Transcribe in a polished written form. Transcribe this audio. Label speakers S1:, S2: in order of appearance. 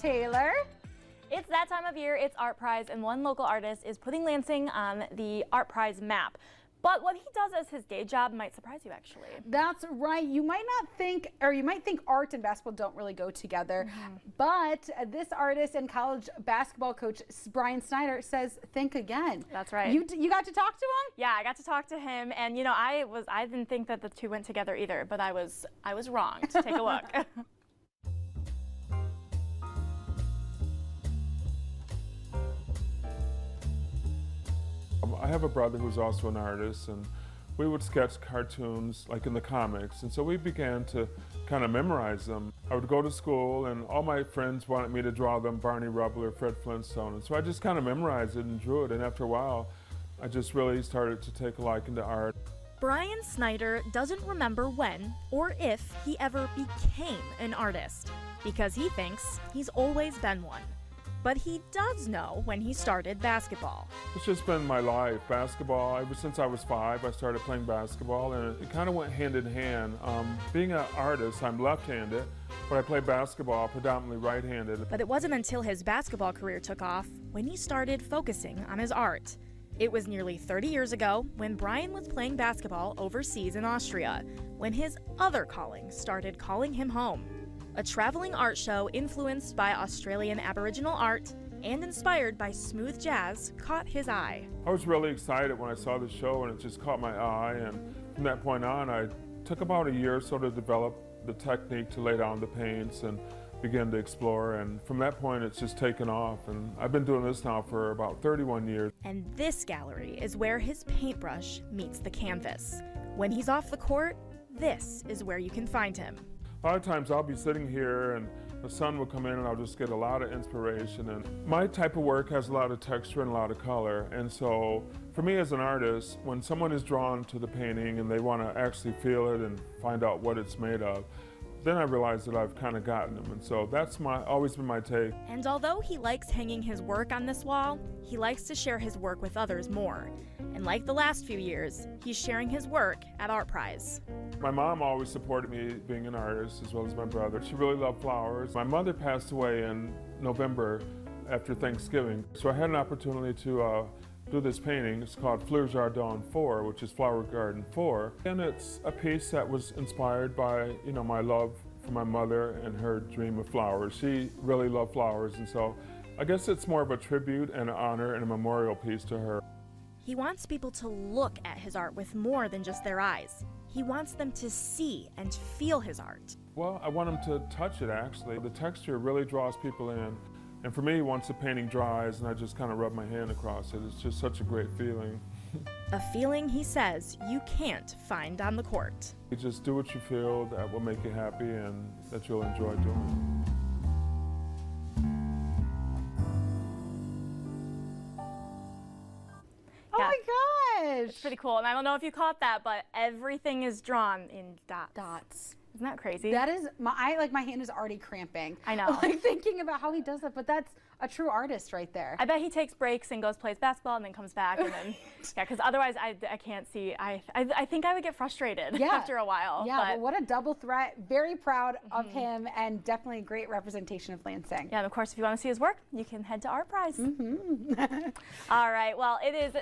S1: Taylor.
S2: It's that time of year, it's Art Prize, and one local artist is putting Lansing on the Art Prize map. But what he does as his day job might surprise you, actually.
S1: That's right. You might not think, or you might think art and basketball don't really go together. But this artist and college basketball coach, Brian Snyder, says, think again.
S2: That's right.
S1: You got to talk to him?
S2: Yeah, I got to talk to him, and you know, I didn't think that the two went together either, but I was wrong. So take a look.
S3: I have a brother who's also an artist, and we would sketch cartoons like in the comics, and so we began to kind of memorize them. I would go to school and all my friends wanted me to draw them, Barney Rubble or Fred Flintstone, and so I just kind of memorized it and drew it, and after a while I just really started to take a liking to art.
S2: Brian Snyder doesn't remember when or if he ever became an artist, because he thinks he's always been one. But he does know when he started basketball.
S3: It's just been my life, basketball. Ever since I was 5, I started playing basketball, and it kind of went hand in hand. Being an artist, I'm left-handed, but I play basketball predominantly right-handed.
S2: But it wasn't until his basketball career took off when he started focusing on his art. It was nearly 30 years ago when Brian was playing basketball overseas in Austria, when his other calling started calling him home. A traveling art show influenced by Australian Aboriginal art and inspired by smooth jazz caught his eye.
S3: I was really excited when I saw the show, and it just caught my eye, and from that point on I took about a year or so to develop the technique to lay down the paints and begin to explore, and from that point it's just taken off, and I've been doing this now for about 31 years.
S2: And this gallery is where his paintbrush meets the canvas. When he's off the court, this is where you can find him.
S3: A lot of times I'll be sitting here and the sun will come in and I'll just get a lot of inspiration, and my type of work has a lot of texture and a lot of color, and so for me as an artist, when someone is drawn to the painting and they want to actually feel it and find out what it's made of, then I realize that I've kind of gotten them, and so that's always been my take.
S2: And although he likes hanging his work on this wall, he likes to share his work with others more. And like the last few years, he's sharing his work at Art Prize.
S3: My mom always supported me being an artist, as well as my brother. She really loved flowers. My mother passed away in November after Thanksgiving, so I had an opportunity to do this painting. It's called Fleur Jardin 4, which is Flower Garden 4. And it's a piece that was inspired by, you know, my love for my mother and her dream of flowers. She really loved flowers, and so I guess it's more of a tribute and an honor and a memorial piece to her.
S2: He wants people to look at his art with more than just their eyes. He wants them to see and feel his art.
S3: Well, I want them to touch it, actually. The texture really draws people in. And for me, once the painting dries and I just kind of rub my hand across it, it's just such a great feeling.
S2: A feeling, he says, you can't find on the court.
S3: You just do what you feel that will make you happy and that you'll enjoy doing.
S1: Oh my gosh.
S2: It's pretty cool. And I don't know if you caught that, but everything is drawn in dots. Isn't that crazy?
S1: That is, my hand is already cramping.
S2: I know.
S1: Like thinking about how he does that, but that's a true artist right there.
S2: I bet he takes breaks and goes plays basketball and then comes back and then, yeah, because otherwise I can't see. I think I would get frustrated after a while.
S1: Yeah, but what a double threat. Very proud of him, and definitely a great representation of Lansing.
S2: Yeah, and of course, if you want to see his work, you can head to Art Prize. All right, well, it is